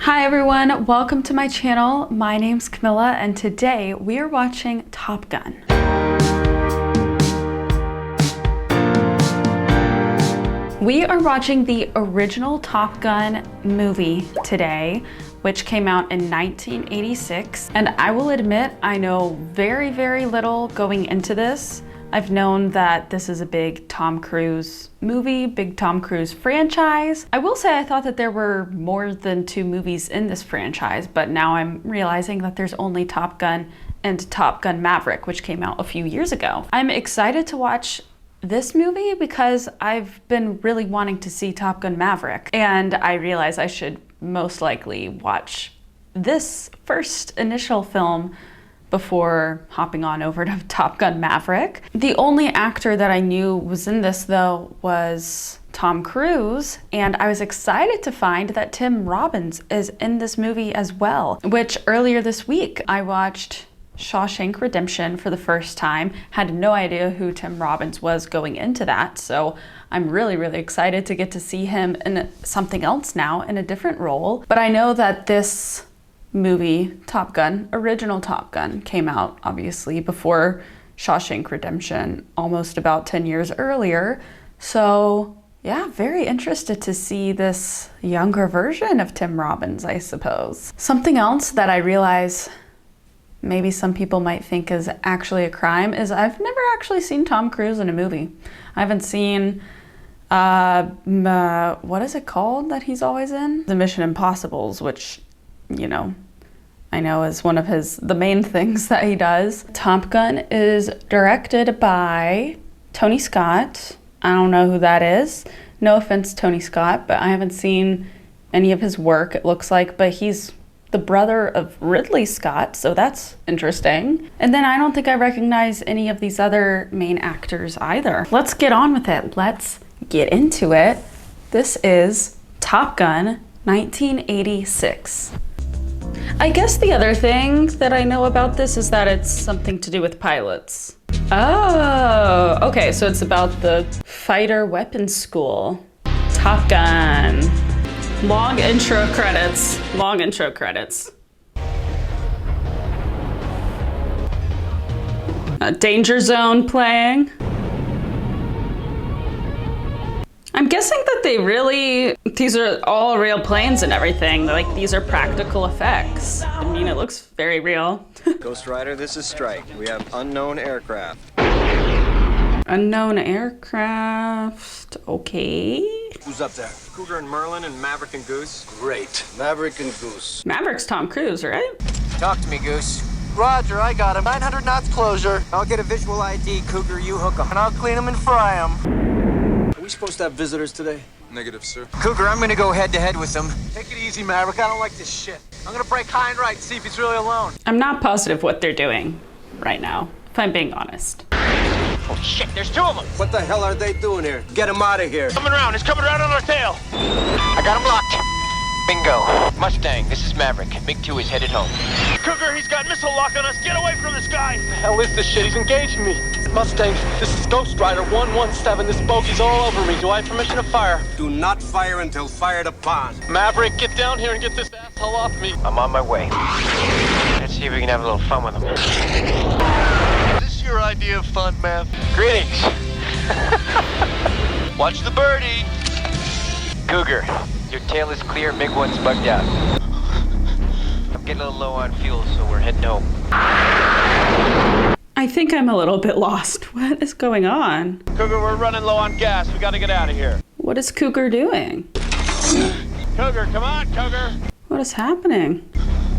Hi everyone, welcome to my channel. My name's Camilla and today we are watching Top Gun. We are watching the original Top Gun movie today, which came out in 1986. And I will admit, I know very little going into this. I've known that this is a big Tom Cruise movie, big Tom Cruise franchise. I will say I thought that there were more than 2 movies in this franchise, but now I'm realizing that there's only Top Gun and Top Gun Maverick, which came out a few years ago. I'm excited to watch this movie because I've been really wanting to see Top Gun Maverick, and I realize I should most likely watch this first initial film before hopping on over to Top Gun Maverick. The only actor that I knew was in this though was Tom Cruise, and I was excited to find that Tim Robbins is in this movie as well, which earlier this week I watched Shawshank Redemption for the first time. Had no idea who Tim Robbins was going into that, so I'm really excited to get to see him in something else now in a different role. But I know that this movie, Top Gun, original Top Gun, came out obviously before Shawshank Redemption, almost about 10 years earlier. So yeah, very interested to see this younger version of Tim Robbins, I suppose. Something else that I realize maybe some people might think is actually a crime is I've never actually seen Tom Cruise in a movie. I haven't seen, what is it called that he's always in? The Mission Impossibles, which, you know, I know is one of the main things that he does. Top Gun is directed by Tony Scott. I don't know who that is. No offense, Tony Scott, but I haven't seen any of his work, it looks like, but he's the brother of Ridley Scott, so that's interesting. And then I don't think I recognize any of these other main actors either. Let's get on with it. Let's get into it. This is Top Gun 1986. I guess the other thing that I know about this is that it's something to do with pilots. Oh, okay, so it's about the fighter weapons school. Top Gun. Long intro credits. Long intro credits. Danger Zone playing. I'm guessing that these are all real planes and everything. Like, these are practical effects. I mean, it looks very real. Ghost Rider, this is Strike. We have unknown aircraft. Unknown aircraft, okay. Who's up there? Cougar and Merlin and Maverick and Goose. Great. Maverick and Goose. Maverick's Tom Cruise, right? Talk to me, Goose. Roger, I got him. 900 knots closure. I'll get a visual ID, Cougar. You hook 'em. And I'll clean him and fry him. Are we supposed to have visitors today? Negative, sir. Cougar, I'm gonna go head-to-head with them. Take it easy, Maverick. I don't like this shit. I'm gonna break high and right and see if he's really alone. I'm not positive what they're doing right now, if I'm being honest. Oh shit, there's 2 of them. What the hell are they doing here? Get them out of here. Coming around. He's coming around on our tail. I got him locked. Bingo. Mustang, this is Maverick. MiG-2 is headed home. Cougar, he's got missile lock on us. Get away from this guy. The hell is this shit? He's engaging me. Mustang, this is Ghost Rider 117. This bogey's all over me. Do I have permission to fire? Do not fire until fired upon. Maverick, get down here and get this asshole off me. I'm on my way. Let's see if we can have a little fun with him. Is this your idea of fun, Mav? Greetings. Watch the birdie. Cougar, your tail is clear. MiG-1's bugged out. I'm getting a little low on fuel, so we're heading home. I think I'm a little bit lost. What is going on? Cougar, we're running low on gas. We gotta get out of here. What is Cougar doing? Cougar, come on, Cougar. What is happening?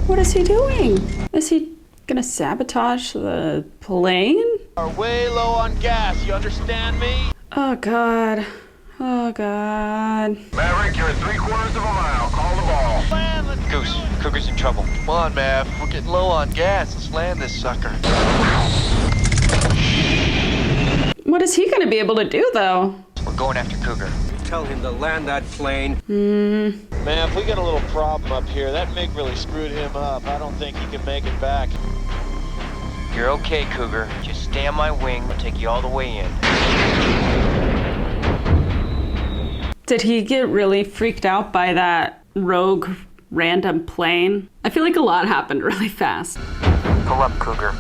What is he doing? Is he gonna sabotage the plane? We're way low on gas. You understand me? Oh God. Oh God. Maverick, you're at 3/4 of a mile. Call the ball. Land, let's Goose, do it. Cougar's in trouble. Come on, Mav. We're getting low on gas. Let's land this sucker. What is he gonna be able to do though? We're going after Cougar. Tell him to land that plane. Mav, we got a little problem up here. That MiG really screwed him up. I don't think he can make it back. You're okay, Cougar. Just stay on my wing. I'll take you all the way in. Did he get really freaked out by that rogue random plane. I feel like a lot happened really fast. Pull up, Cougar.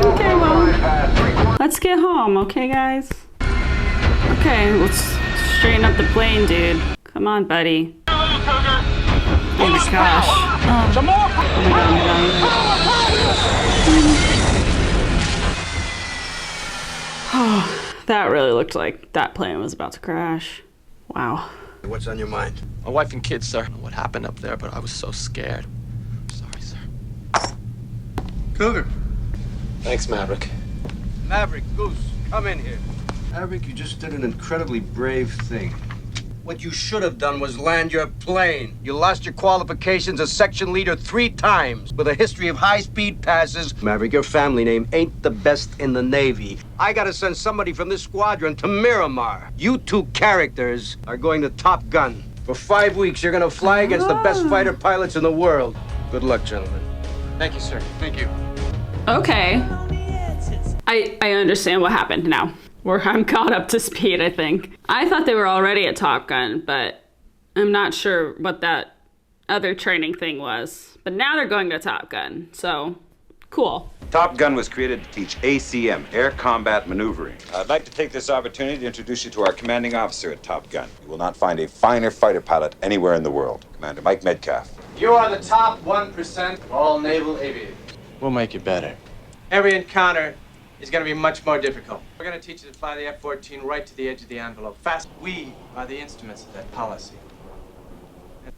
Okay, well, let's get home, okay, guys? Okay, let's straighten up the plane, dude. Come on, buddy. Oh my gosh. Oh my god, oh, that really looked like that plane was about to crash. Wow. What's on your mind? My wife and kids, sir. I don't know what happened up there, but I was so scared. Sorry, sir. Cougar. Thanks, Maverick. Maverick, Goose, come in here. Maverick, you just did an incredibly brave thing. What you should have done was land your plane. You lost your qualifications as section leader 3 times with a history of high-speed passes. Maverick, your family name ain't the best in the Navy. I gotta send somebody from this squadron to Miramar. You 2 characters are going to Top Gun. For 5 weeks, you're gonna fly against the best fighter pilots in the world. Good luck, gentlemen. Thank you, sir. Thank you. Okay. I understand what happened now. I'm caught up to speed, I think. I thought they were already at Top Gun, but I'm not sure what that other training thing was. But now they're going to Top Gun, so cool. Top Gun was created to teach ACM, Air Combat Maneuvering. I'd like to take this opportunity to introduce you to our commanding officer at Top Gun. You will not find a finer fighter pilot anywhere in the world. Commander Mike Metcalf. You are the top 1% of all naval aviators. We'll make it better. Every encounter is going to be much more difficult. We're going to teach you to fly the F-14 right to the edge of the envelope. Fast. We are the instruments of that policy.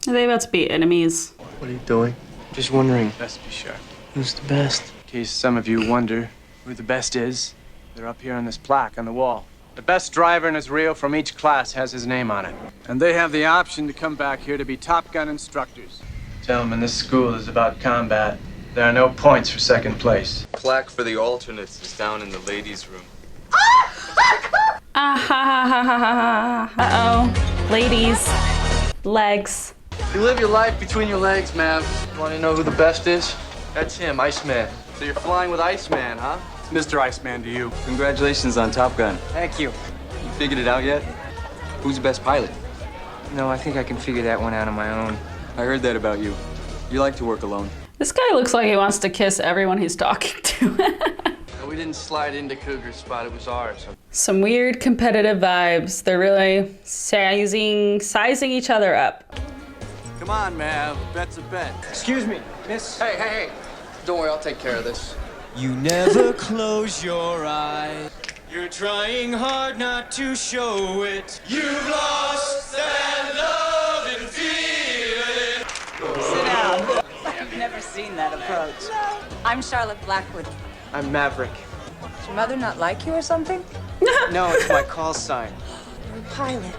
Are they about to be enemies? What are you doing? Just wondering. Best be sure. Who's the best? In case some of you wonder who the best is, they're up here on this plaque on the wall. The best driver in Israel from each class has his name on it. And they have the option to come back here to be Top Gun instructors. Gentlemen, this school is about combat. There are no points for second place. Plaque for the alternates is down in the ladies' room. Uh-oh. Ladies. Legs. You live your life between your legs, man. You want to know who the best is? That's him, Iceman. So you're flying with Iceman, huh? It's Mr. Iceman to you. Congratulations on Top Gun. Thank you. You figured it out yet? Who's the best pilot? No, I think I can figure that one out on my own. I heard that about you. You like to work alone. This guy looks like he wants to kiss everyone he's talking to. We didn't slide into Cougar's spot, it was ours. Some weird competitive vibes. They're really sizing each other up. Come on, Mav. Bet's a bet. Excuse me, miss. Hey. Don't worry, I'll take care of this. You never close your eyes. You're trying hard not to show it. You've lost that love and feeling. Sit down. I've never seen that approach. I'm Charlotte Blackwood. I'm Maverick. Does your mother not like you or something? No, it's my call sign. You're a pilot.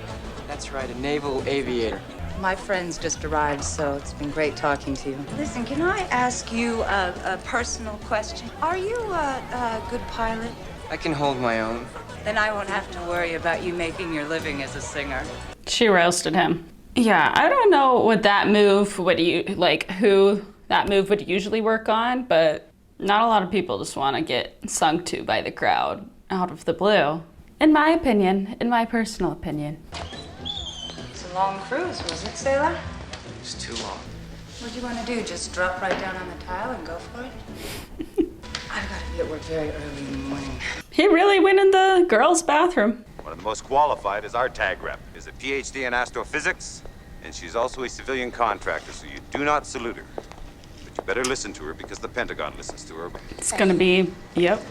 That's right, a naval aviator. My friends just arrived, so it's been great talking to you. Listen, can I ask you a personal question? Are you a good pilot? I can hold my own. Then I won't have to worry about you making your living as a singer. She roasted him. Yeah, I don't know what that move would who that move would usually work on, but not a lot of people just want to get sung to by the crowd out of the blue. In my opinion, in my personal opinion. It's a long cruise, was it, sailor? It's too long. What'd you want to do? Just drop right down on the tile and go for it? I've got to be at work very early in the morning. He really went in the girls' bathroom. One of the most qualified is our tag rep. Is a PhD in astrophysics, and she's also a civilian contractor, so you do not salute her. But you better listen to her because the Pentagon listens to her. It's gonna be, yep.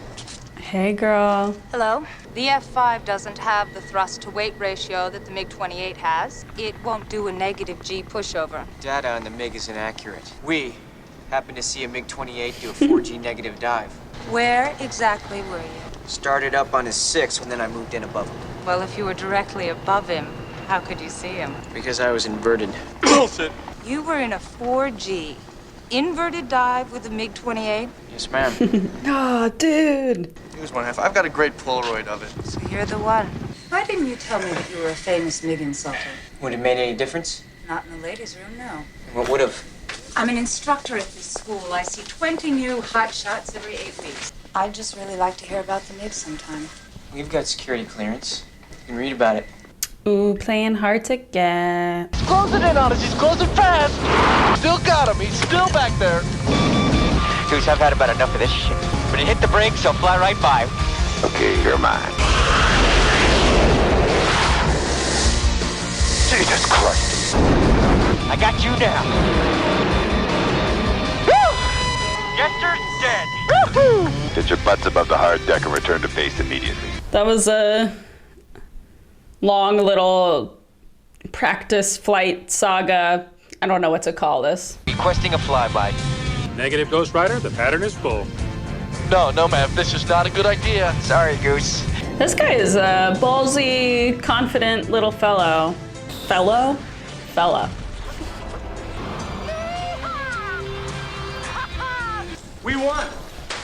Hey, girl. Hello. The F-5 doesn't have the thrust-to-weight ratio that the MiG-28 has. It won't do a negative G pushover. Data on the MiG is inaccurate. We happened to see a MiG-28 do a 4G negative dive. Where exactly were you? Started up on his 6, and then I moved in above him. Well, if you were directly above him, how could you see him? Because I was inverted. Bullshit! You were in a 4G inverted dive with the MiG-28? Yes, ma'am. Oh, dude. Here's one half. I've got a great Polaroid of it. So you're the one. Why didn't you tell me that you were a famous MiG insulter? Would it made any difference? Not in the ladies' room, no. What would have? I'm an instructor at this school. I see 20 new hot shots every 8 weeks. I'd just really like to hear about the MiG sometime. We've got security clearance. You can read about it. Ooh, playing hard to get. Close it in on us, just close it fast! Still got him. He's still back there. Goose, I've had about enough of this shit. When you hit the brakes, I'll fly right by. Okay, you're mine. Jesus Christ. I got you now. Woo! Jester's dead. Woo-hoo! Get your butts above the hard deck and return to base immediately. That was a long little practice flight saga. I don't know what to call this. Requesting a flyby. Negative, Ghost Rider. The pattern is full. No, ma'am. This is not a good idea. Sorry, Goose. This guy is a ballsy, confident little fellow. Fella. We won.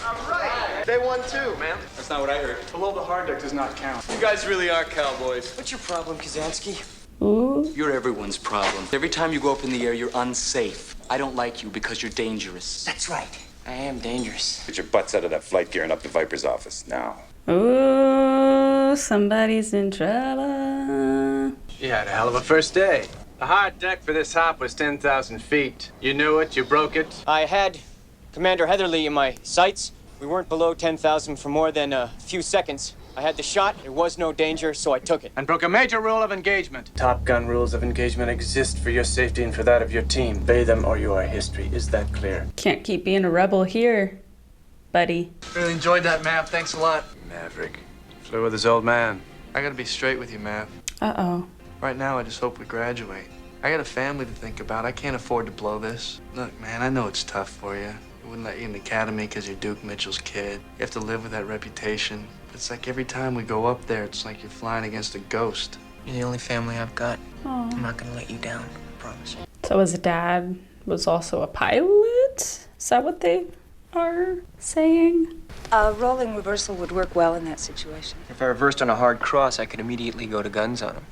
All right. They won too, man. That's not what I heard. Below the hard deck does not count. You guys really are cowboys. What's your problem, Kazansky? Ooh. You're everyone's problem. Every time you go up in the air, you're unsafe. I don't like you because you're dangerous. That's right. I am dangerous. Get your butts out of that flight gear and up to Viper's office, now. Ooh, somebody's in trouble. You had a hell of a first day. The hard deck for this hop was 10,000 feet. You knew it, you broke it. I had Commander Heatherly in my sights. We weren't below 10,000 for more than a few seconds. I had the shot, there was no danger, so I took it. And broke a major rule of engagement. Top Gun rules of engagement exist for your safety and for that of your team. Obey them or you are history. Is that clear? Can't keep being a rebel here, buddy. Really enjoyed that, Mav. Thanks a lot. Maverick. Flew with his old man. I gotta be straight with you, Mav. Uh-oh. Right now, I just hope we graduate. I got a family to think about. I can't afford to blow this. Look, man, I know it's tough for you. I wouldn't let you in the academy because you're Duke Mitchell's kid. You have to live with that reputation. It's like every time we go up there, it's like you're flying against a ghost. You're the only family I've got. Aww. I'm not gonna let you down, I promise. So his dad was also a pilot? Is that what they are saying? A rolling reversal would work well in that situation. If I reversed on a hard cross, I could immediately go to guns on him.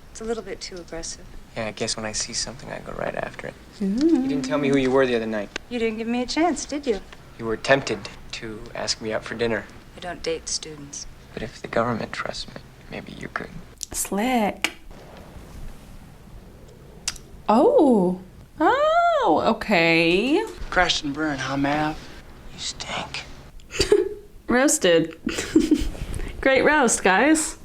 It's a little bit too aggressive. Yeah, I guess when I see something, I go right after it. Mm. You didn't tell me who you were the other night. You didn't give me a chance, did you? You were tempted to ask me out for dinner. I don't date students. But if the government trusts me, maybe you could. Slick. Oh. Oh, okay. Crashed and burned, huh, Mav? You stink. Roasted. Great roast, guys.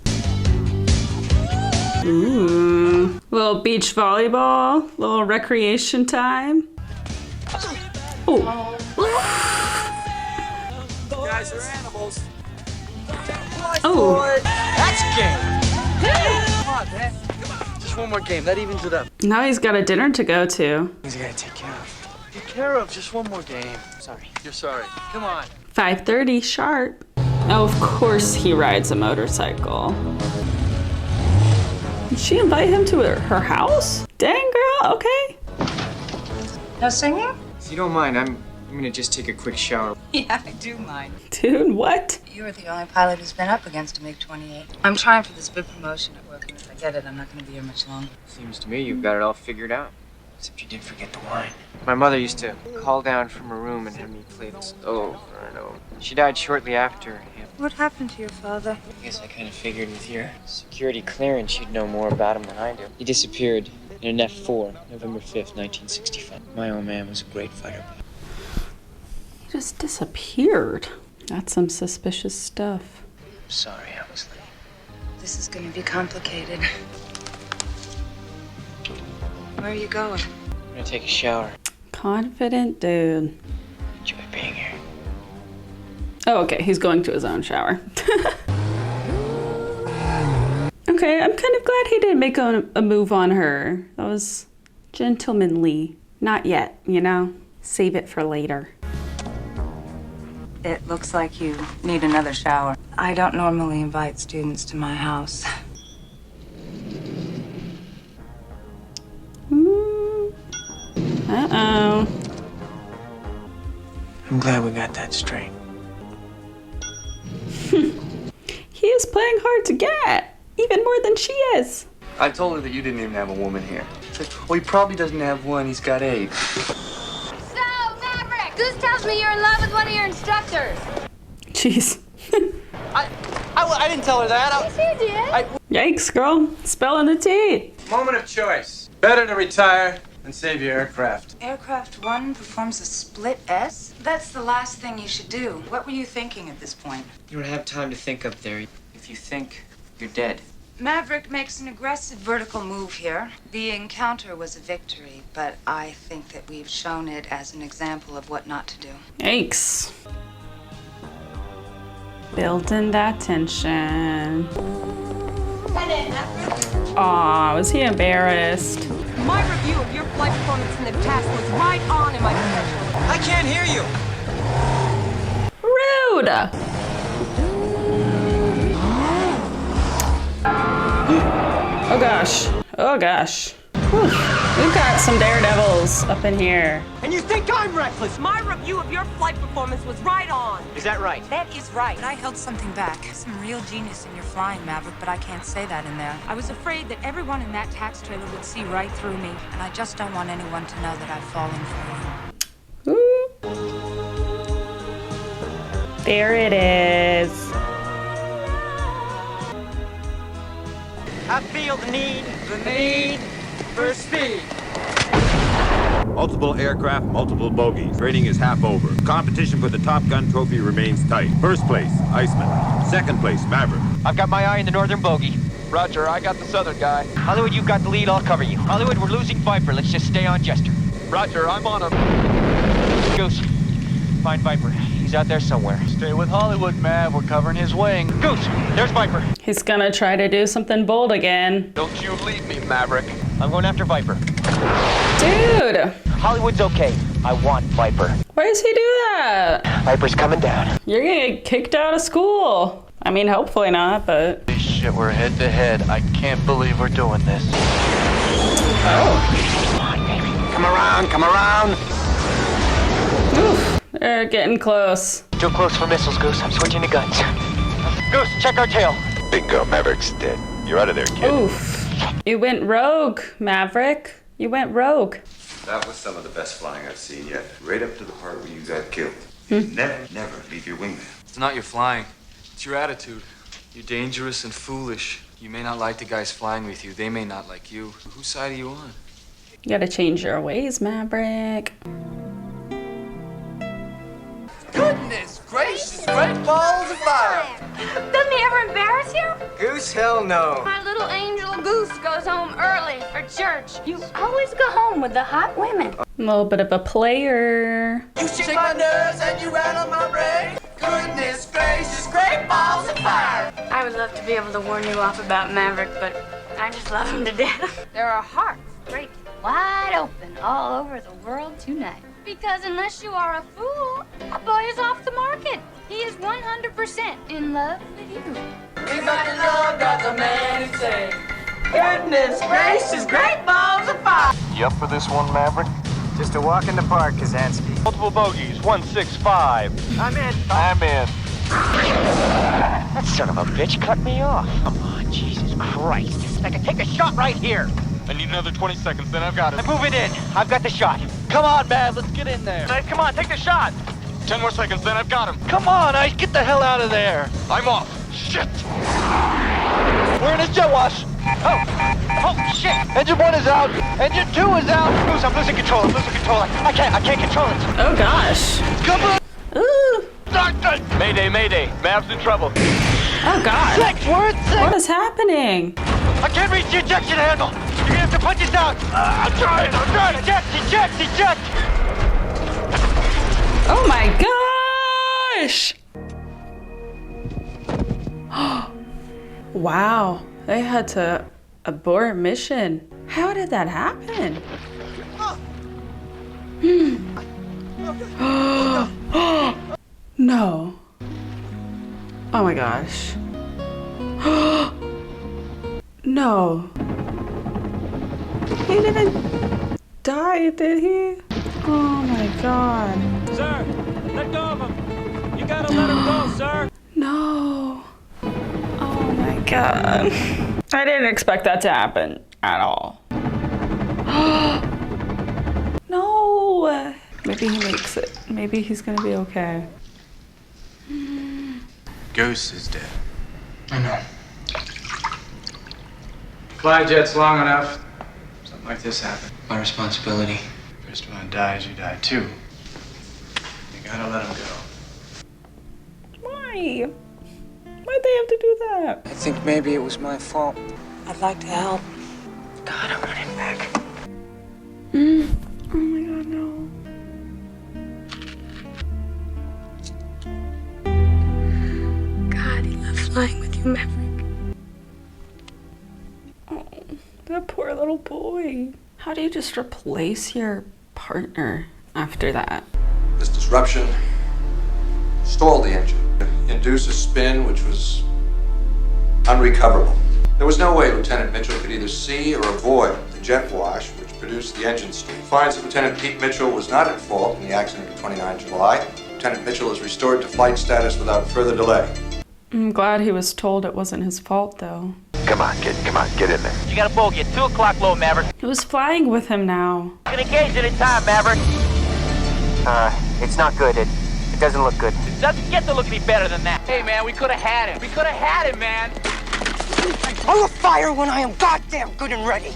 Ooh. Little beach volleyball, little recreation time. Oh. You guys are animals. Oh. That's game. Come on, man. Come on. Just one more game. That evens it up. Now he's got a dinner to go to. Things I gotta take care of. Take care of. Just one more game. Sorry. You're sorry. Come on. 5:30 sharp. Oh, of course he rides a motorcycle. Did she invite him to her house? Dang, girl, okay. No singing? If you don't mind, I'm gonna just take a quick shower. Yeah, I do mind. Dude, what? You're the only pilot who's been up against a MiG-28. I'm trying for this big promotion at work, and if I get it, I'm not going to be here much longer. Seems to me you've got it all figured out. Except you did forget the wine. My mother used to call down from her room and have me play this over and over. She died shortly after him. What happened to your father? I guess I kind of figured with your security clearance you'd know more about him than I do. He disappeared in an F-4, November 5th, 1965. My old man was a great fighter. He just disappeared. That's some suspicious stuff. Sorry, I was late. This is going to be complicated. Where are you going? I'm gonna take a shower. Confident dude. Enjoy being here. Oh, okay, he's going to his own shower. Okay, I'm kind of glad he didn't make a move on her. That was gentlemanly. Not yet, you know? Save it for later. It looks like you need another shower. I don't normally invite students to my house. Uh-oh. I'm glad we got that straight. He is playing hard to get, even more than she is. I told her that you didn't even have a woman here. She said, well, he probably doesn't have one. He's got 8. So, Maverick, Goose tells me you're in love with one of your instructors. Jeez. I didn't tell her that. Yes, you did. Yikes, girl. Spelling the T. Moment of choice. Better to retire and save your aircraft. Aircraft 1 performs a split S? That's the last thing you should do. What were you thinking at this point? You don't have time to think up there. If you think, you're dead. Maverick makes an aggressive vertical move here. The encounter was a victory, but I think that we've shown it as an example of what not to do. Yikes. Building that tension. Aw, was he embarrassed? My review of your flight performance in the test was right on in my professional. I can't hear you. Rude! Oh gosh. Oh gosh. Whew. We've got some daredevils up in here. And you think I'm reckless? My review of your flight performance was right on. Is that right? That is right. But I held something back. Some real genius in your flying, Maverick, but I can't say that in there. I was afraid that everyone in that tax trailer would see right through me, and I just don't want anyone to know that I've fallen for you. Ooh. There it is. I feel the need for speed. Multiple aircraft, multiple bogies. Training is half over. Competition for the Top Gun trophy remains tight. First place, Iceman. Second place, Maverick. I've got my eye on the northern bogey. Roger, I got the southern guy. Hollywood, you've got the lead. I'll cover you. Hollywood, we're losing Viper. Let's just stay on Jester. Roger, I'm on him. Goose, find Viper. He's out there somewhere. Stay with Hollywood, Mav. We're covering his wing. Goose, there's Viper. He's gonna try to do something bold again. Don't you leave me, Maverick. I'm going after Viper. Dude! Hollywood's okay. I want Viper. Why does he do that? Viper's coming down. You're gonna get kicked out of school. I mean, hopefully not, but... Holy shit, we're head to head. I can't believe we're doing this. Oh. Come on, baby. Come around, come around. Oof, they're getting close. Too close for missiles, Goose. I'm switching to guns. Goose, check our tail. Bingo, Maverick's dead. You're out of there, kid. Oof. You went rogue, Maverick. You went rogue. That was some of the best flying I've seen yet. Right up to the part where you got killed. Never leave your wingman. It's not your flying. It's your attitude. You're dangerous and foolish. You may not like the guys flying with you. They may not like you. Whose side are you on? You gotta change your ways, Maverick. Goodness gracious, great balls of fire. Doesn't he ever embarrass you? Goose, hell no. My little angel Goose goes home early for church. You always go home with the hot women. A little bit of a player. You shake my nerves and you rattle my brain. Goodness gracious, great balls of fire. I would love to be able to warn you off about Maverick, but I just love him to death. There are hearts breaking wide open all over the world tonight. Because unless you are a fool, a boy is off the market. He is 100% in love with you. Everybody love got the man who say, goodness gracious, great balls of fire. You up for this one, Maverick? Just a walk in the park, Kazansky. Multiple bogeys, 165. I'm in. I'm in. That son of a bitch cut me off. Come on, Jesus Christ. I can take a shot right here. I need another 20 seconds, then I've got it. I'm moving in. I've got the shot. Come on, Mav, let's get in there. Come on, take the shot. 10 more seconds, then I've got him. Come on, Ice, get the hell out of there. I'm off. Shit. We're in his jet wash. Oh, shit. Engine 1 is out. Engine 2 is out. Goose, I'm losing control. I can't control it. Oh gosh. Come on. Ooh. Mayday, mayday. Mav's in trouble. Oh god. We're at 6. What is happening? I can't reach the ejection handle. You're gonna have to punch us out. I'm trying. Eject. Oh my gosh. Wow. They had to abort mission. How did that happen? No. Oh my gosh. No. He didn't die, did he? Oh my god. Sir, let go of him. You gotta let him go, sir. No. Oh my god. I didn't expect that to happen at all. No. Maybe he makes it. Maybe he's gonna be okay. Goose is dead. I know. Fly jets long enough, something like this happened. My responsibility. First one dies, you die too. You gotta let him go. Why? Why'd they have to do that? I think maybe it was my fault. I'd like to help. God, I want him back. Oh my god, no. God, he loved flying with you, Maverick. Oh, that poor little boy. How do you just replace your partner after that? This disruption stalled the engine, induced a spin which was unrecoverable. There was no way Lieutenant Mitchell could either see or avoid the jet wash which produced the engine steam. Finds that Lieutenant Pete Mitchell was not at fault in the accident of 29 July. Lieutenant Mitchell is restored to flight status without further delay. I'm glad he was told it wasn't his fault, though. Come on, get in there. You got a bogey at 2 o'clock low, Maverick. He was flying with him now. You can engage any time, Maverick. It's not good. It doesn't look good. It doesn't get to look any better than that. Hey, man, we could have had him. We could have had him, man. I will fire when I am goddamn good and ready.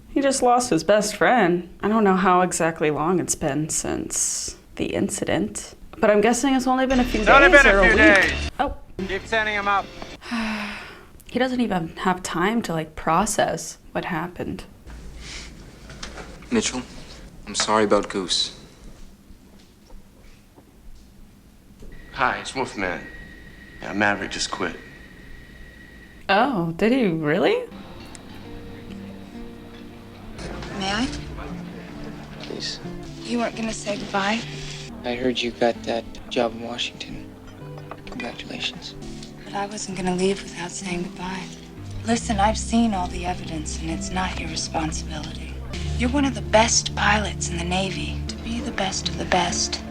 He just lost his best friend. I don't know how exactly long it's been since the incident, but I'm guessing it's only been a few days. It's only been a few week. days. Oh. Keep sending him up. He doesn't even have time to process what happened. Mitchell, I'm sorry about Goose. Hi, it's Wolfman. Yeah, Maverick just quit. Oh, did he really? May I? Please. You weren't gonna say goodbye? I heard you got that job in Washington. Congratulations. But I wasn't gonna leave without saying goodbye. Listen, I've seen all the evidence, and it's not your responsibility. You're one of the best pilots in the Navy. To be the best of the best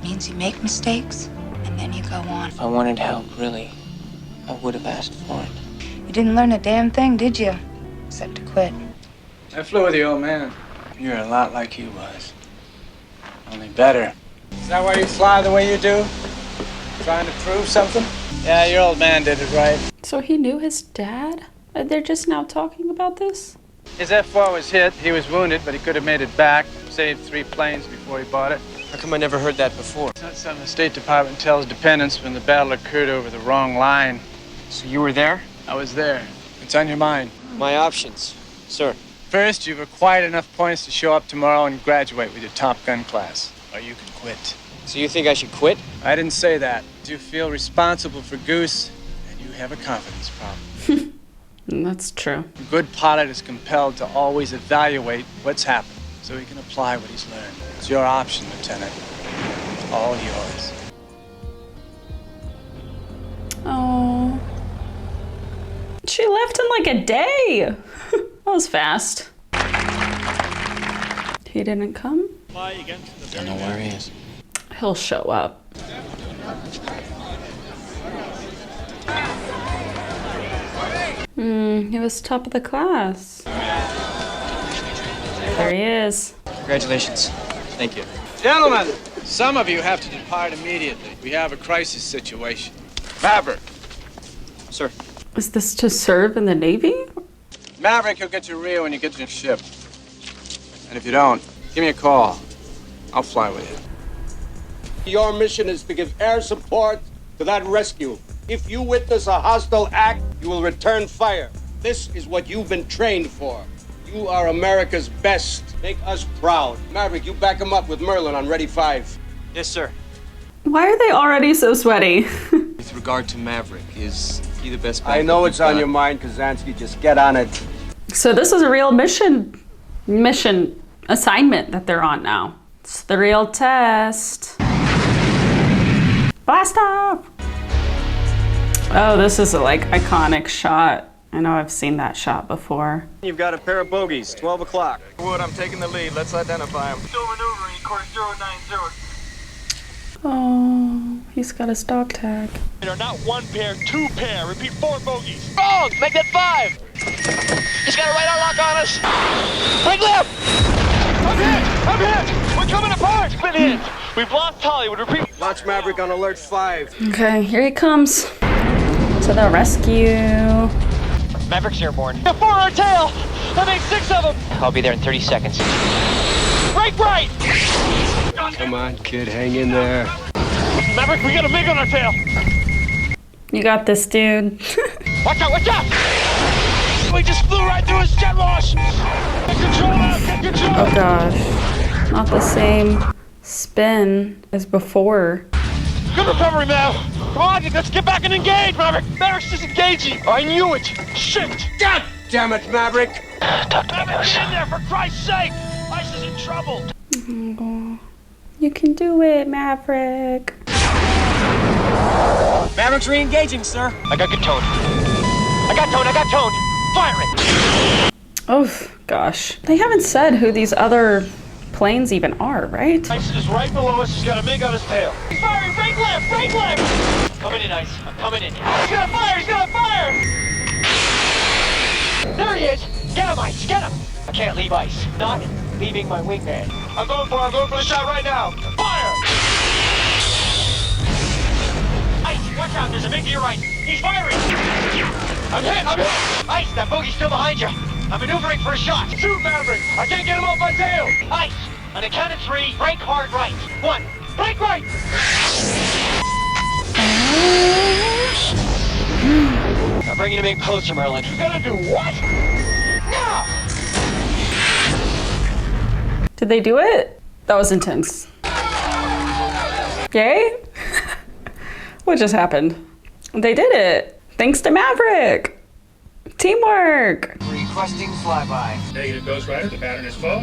means you make mistakes, and then you go on. If I wanted help, really, I would have asked for it. You didn't learn a damn thing, did you? Except to quit. I flew with the old man. You're a lot like he was. Only better. Is that why you fly the way you do? Trying to prove something? Yeah, your old man did it right. So he knew his dad? And they're just now talking about this? His F-4 was hit. He was wounded, but he could have made it back. Saved 3 planes before he bought it. How come I never heard that before? That's something the State Department tells dependents when the battle occurred over the wrong line. So you were there? I was there. It's on your mind. My options, sir. First, you've acquired enough points to show up tomorrow and graduate with your Top Gun class, or you can quit. So you think I should quit? I didn't say that. You feel responsible for Goose, and you have a confidence problem. That's true. A good pilot is compelled to always evaluate what's happened so he can apply what he's learned. It's your option, Lieutenant. It's all yours. Oh. She left in a day. That was fast. He didn't come? Don't know where he is. He'll show up. He was top of the class. There he is. Congratulations. Thank you. Gentlemen, some of you have to depart immediately. We have a crisis situation. Maverick. Sir. Is this to serve in the Navy? Maverick, you'll get your Rio when you get to your ship. And if you don't, give me a call. I'll fly with you. Your mission is to give air support to that rescue. If you witness a hostile act, you will return fire. This is what you've been trained for. You are America's best. Make us proud. Maverick, you back him up with Merlin on Ready 5. Yes, sir. Why are they already so sweaty? With regard to Maverick, is he the best pilot? I know it's on your mind, Kazansky. Just get on it. So this is a real mission assignment that they're on now. It's the real test. Blast off! Oh, this is a iconic shot. I know I've seen that shot before. You've got a pair of bogeys, 12 o'clock. Wood, I'm taking the lead. Let's identify him. Still maneuvering, course 090. Oh, he's got his dog tag. They're not 1 pair, 2 pair. Repeat, 4 bogeys. Wrong! Make that 5! He's got a radar lock on us! Break left! I'm hit! We're coming apart! Split hit! We've lost Hollywood. Repeat. Watch Maverick on alert 5. Okay, here he comes. To the rescue. Maverick's airborne. For our tail! That makes 6 of them! I'll be there in 30 seconds. Break right! Come on, kid, hang in there. Maverick, we got a MiG on our tail! You got this, dude. Watch out, watch out! We just flew right through his jet wash! Get control out, get control! Oh gosh. Not the same spin as before. Good recovery, Mav! Come on, let's get back and engage, Maverick! Maverick's disengaging! I knew it! Shit! God damn it, Maverick! Talk to me, Maverick, Goose. get in there, for Christ's sake! Ice is in trouble! Oh, you can do it, Maverick. Maverick's re-engaging, sir. I got good tone. I got tone. Fire it! Oh, gosh. They haven't said who these other planes even are, right? Ice is right below us. He's got a MiG on his tail. He's firing! Break left! Break left! Coming in, Ice. I'm coming in. He's gonna fire! He's gonna fire! There he is! Get him, Ice! Get him! I can't leave Ice. Not leaving my wingman. I'm going for the shot right now. Fire! Ice, watch out! There's a MiG to your right. He's firing! I'm hit! Ice, that bogey's still behind you. I'm maneuvering for a shot. Shoot, Maverick! I can't get him off my tail! Ice, on the count of 3, brake hard right. 1, brake right! I'm bringing him in closer, Merlin. You're gonna do what? Now! Did they do it? That was intense. Yay? What just happened? They did it. Thanks to Maverick. Teamwork. Requesting flyby. Negative, Ghost Rider. The pattern is full.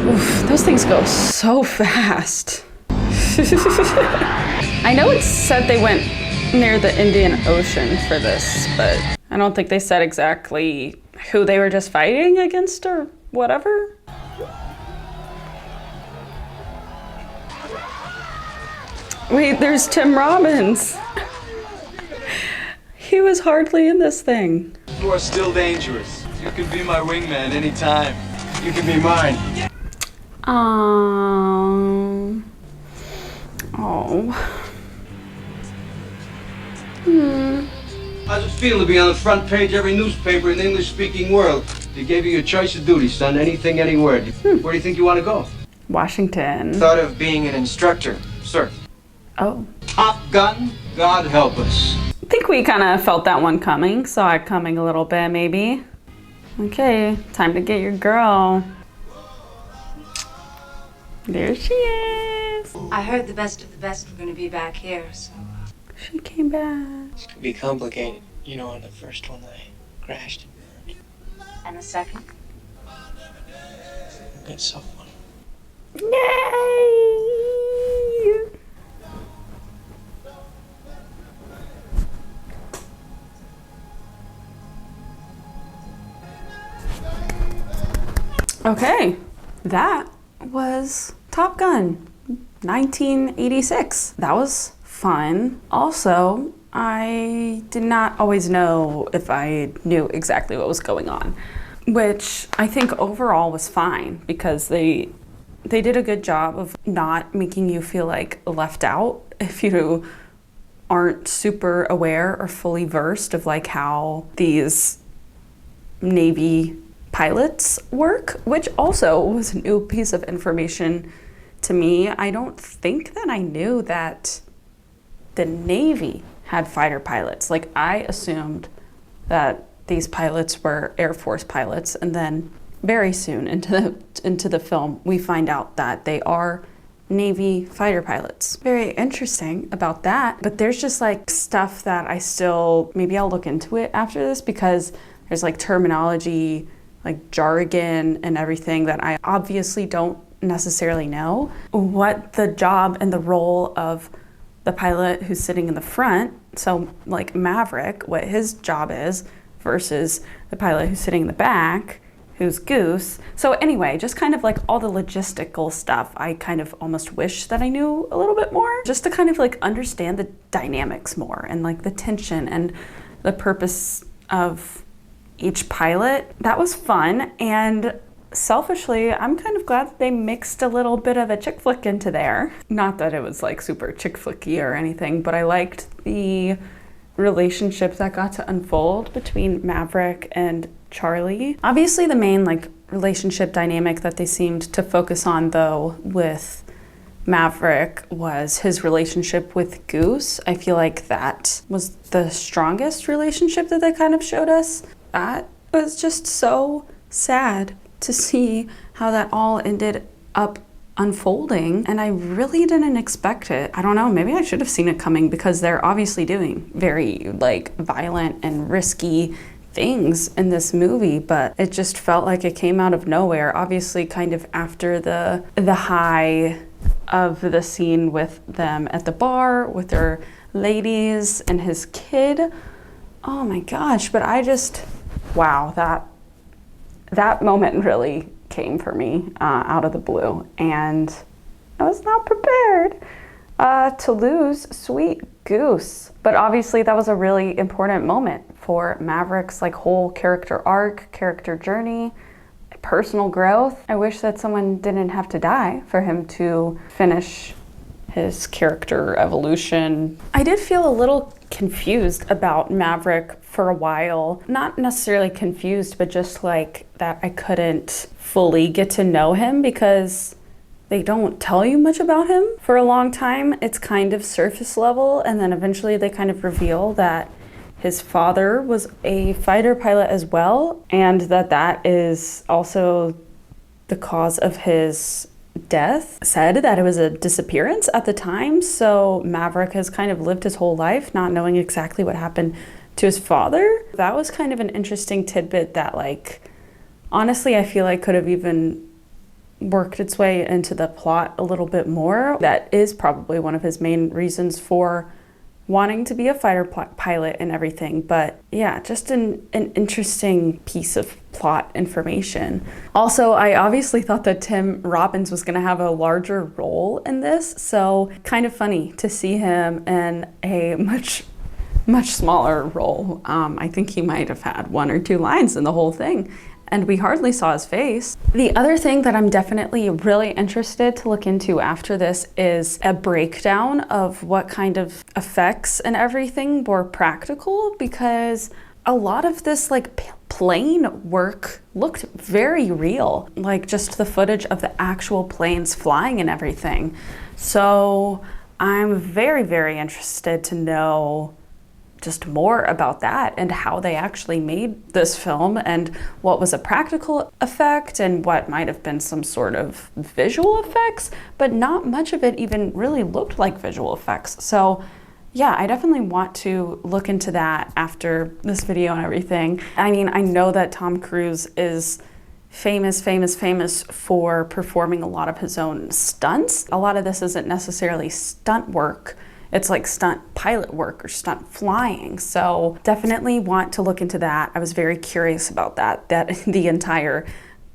Oof, those things go so fast. I know it said they went near the Indian Ocean for this, but I don't think they said exactly who they were just fighting against or whatever. Wait, there's Tim Robbins. He was hardly in this thing. You are still dangerous. You can be my wingman anytime. You can be mine. Oh. How's it feel to be on the front page of every newspaper in the English-speaking world? They gave you your choice of duty, son. Anything, anywhere. Where do you think you want to go? Washington. Thought of being an instructor, sir. Oh. Top Gun? God help us. I think we kind of felt that one coming, saw it coming a little bit maybe. Okay, time to get your girl. There she is. I heard the best of the best were going to be back here, so... She came back. This could be complicated. You know, on the first one I crashed and burned. And the second? A good soft one. Yay! Okay, that was Top Gun 1986. That was fun. Also, I did not always know if I knew exactly what was going on, which I think overall was fine because they did a good job of not making you feel like left out if you aren't super aware or fully versed of like how these Navy pilots work, which also was a new piece of information to me. I don't think that I knew that the Navy had fighter pilots. Like, I assumed that these pilots were Air Force pilots, and then very soon into the film we find out that they are Navy fighter pilots. Very interesting about that, but there's just like stuff that I still, maybe I'll look into it after this, because there's like terminology, like jargon and everything that I obviously don't necessarily know. What the job and the role of the pilot who's sitting in the front, so like Maverick, what his job is versus the pilot who's sitting in the back, who's Goose. So anyway, just kind of like all the logistical stuff, I kind of almost wish that I knew a little bit more, just to kind of like understand the dynamics more and like the tension and the purpose of each pilot. That was fun, and selfishly, I'm kind of glad that they mixed a little bit of a chick flick into there. Not that it was like super chick flicky or anything, but I liked the relationship that got to unfold between Maverick and Charlie. Obviously the main like relationship dynamic that they seemed to focus on though with Maverick was his relationship with Goose. I feel like that was the strongest relationship that they kind of showed us. That was just so sad to see how that all ended up unfolding, and I really didn't expect it. I don't know, maybe I should have seen it coming because they're obviously doing very like violent and risky things in this movie, but it just felt like it came out of nowhere. Obviously kind of after the high of the scene with them at the bar with their ladies and his kid. Oh my gosh, but I just, wow, that moment really came for me out of the blue, and I was not prepared to lose sweet Goose. But obviously that was a really important moment for Maverick's like whole character arc, character journey, personal growth. I wish that someone didn't have to die for him to finish his character evolution. I did feel a little confused about Maverick for a while. Not necessarily confused, but just like that I couldn't fully get to know him because they don't tell you much about him for a long time. It's kind of surface level, and then eventually they kind of reveal that his father was a fighter pilot as well, and that is also the cause of his death. Said that it was a disappearance at the time, so Maverick has kind of lived his whole life not knowing exactly what happened to his father. That was kind of an interesting tidbit that, like, honestly, I feel like could have even worked its way into the plot a little bit more. That is probably one of his main reasons for wanting to be a fighter pilot and everything. But yeah, just an interesting piece of plot information. Also, I obviously thought that Tim Robbins was gonna have a larger role in this, so kind of funny to see him in a much smaller role. I think he might have had 1 or 2 lines in the whole thing, and we hardly saw his face. The other thing that I'm definitely really interested to look into after this is a breakdown of what kind of effects and everything were practical, because a lot of this like plane work looked very real, like just the footage of the actual planes flying and everything. So I'm very, very interested to know just more about that and how they actually made this film and what was a practical effect and what might have been some sort of visual effects, but not much of it even really looked like visual effects. So yeah, I definitely want to look into that after this video and everything. I mean, I know that Tom Cruise is famous for performing a lot of his own stunts. A lot of this isn't necessarily stunt work. It's like stunt pilot work or stunt flying. So definitely want to look into that. I was very curious about that the entire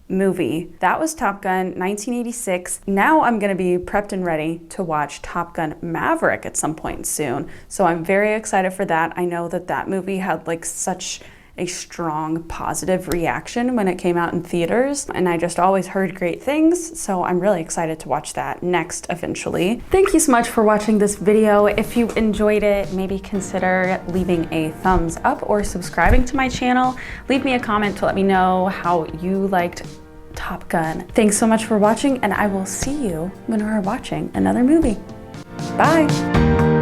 movie. That was Top Gun 1986. Now I'm gonna be prepped and ready to watch Top Gun Maverick at some point soon. So I'm very excited for that. I know that movie had like such a strong positive reaction when it came out in theaters, and I just always heard great things, so I'm really excited to watch that next eventually. Thank you so much for watching this video. If you enjoyed it, maybe consider leaving a thumbs up or subscribing to my channel. Leave me a comment to let me know how you liked Top Gun. Thanks so much for watching, and I will see you when we're watching another movie. Bye.